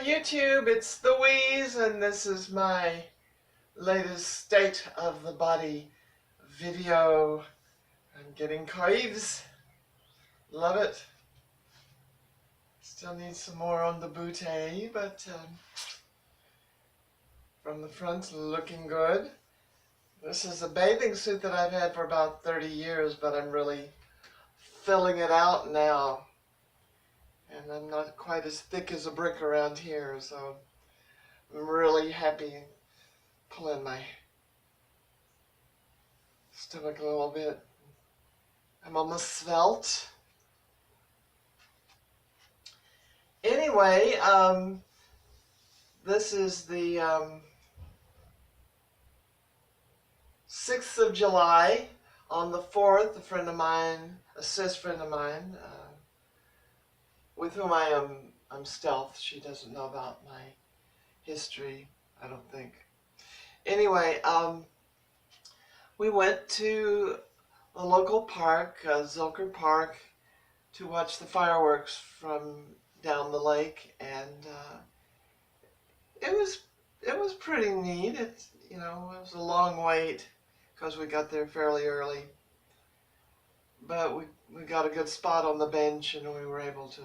YouTube, it's the Wheeze, and this is my latest state of the body video. I'm getting caves. Love it. Still need some more on the booty, but from the front, looking good. This is a bathing suit that I've had for about 30 years, but I'm really filling it out now. And I'm not quite as thick as a brick around here, so I'm really happy pulling my stomach a little bit. I'm almost svelte. Anyway, this is the 6th of July. On the 4th, a friend of mine, a cis friend of mine, with whom I'm stealth. She doesn't know about my history, I don't think. Anyway, we went to the local park, Zilker Park, to watch the fireworks from down the lake, and it was pretty neat. It was a long wait because we got there fairly early, but we got a good spot on the bench, and we were able to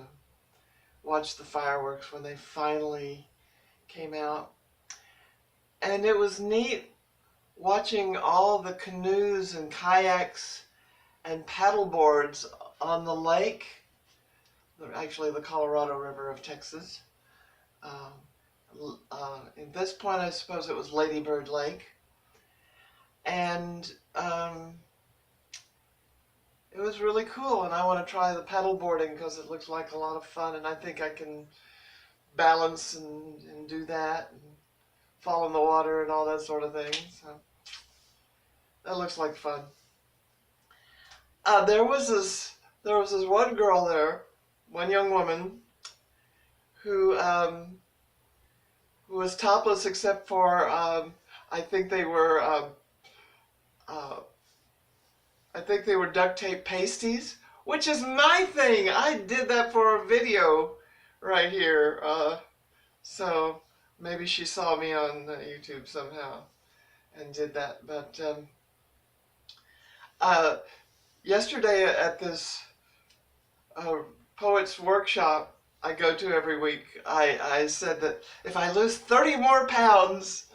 watch the fireworks when they finally came out. And it was neat watching all the canoes and kayaks and paddleboards on the lake, actually the Colorado River of Texas. At this point, I suppose it was Lady Bird Lake. And it was really cool, and I want to try the paddleboarding because it looks like a lot of fun, and I think I can balance and do that, and fall in the water and all that sort of thing. So that looks like fun. There was this one girl there, one young woman, who was topless except for I think they were duct tape pasties, which is my thing. I did that for a video right here. So maybe she saw me on YouTube somehow and did that. But yesterday at this poet's workshop I go to every week, I said that if I lose 30 more pounds,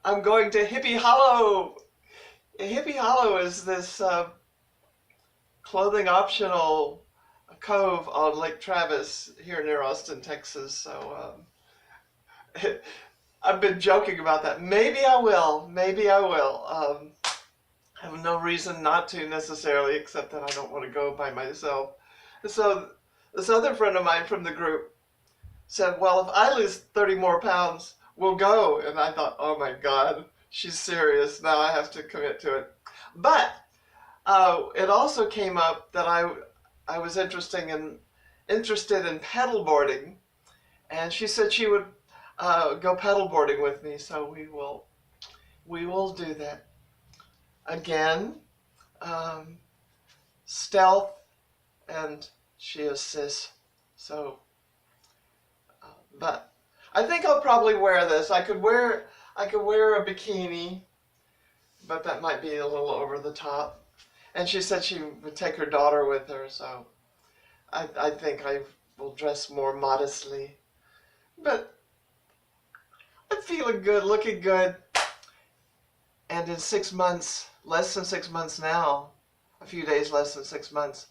I'm going to Hippie Hollow. Hippie Hollow is this clothing optional cove on Lake Travis here near Austin, Texas. So I've been joking about that. Maybe I will. Maybe I will. I have no reason not to necessarily, except that I don't want to go by myself. So this other friend of mine from the group said, well, if I lose 30 more pounds, we'll go. And I thought, oh my God, she's serious. Now I have to commit to it. But it also came up that I was interested in paddleboarding, and she said she would go paddleboarding with me. So we will do that. Again, stealth, and she is cis. So, but I think I'll probably wear this. I could wear a bikini, but that might be a little over the top. And she said she would take her daughter with her, so I think I will dress more modestly. But I'm feeling good, looking good. And in 6 months, less than 6 months now, a few days less than 6 months,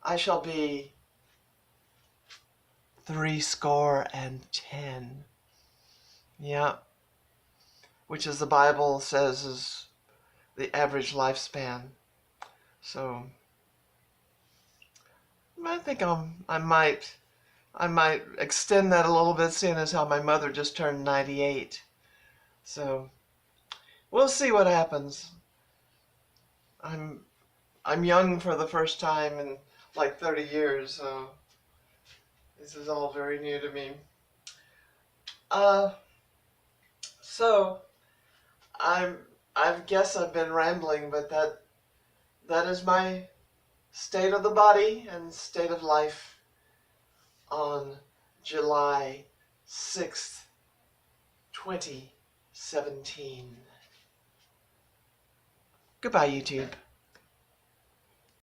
I shall be 70. Yeah. Which, as the Bible says, is the average lifespan. So I think I might extend that a little bit, seeing as how my mother just turned 98. So we'll see what happens. I'm young for the first time in like 30 years, so this is all very new to me. So I guess I've been rambling, but that is my state of the body and state of life on July 6th, 2017. Goodbye, YouTube.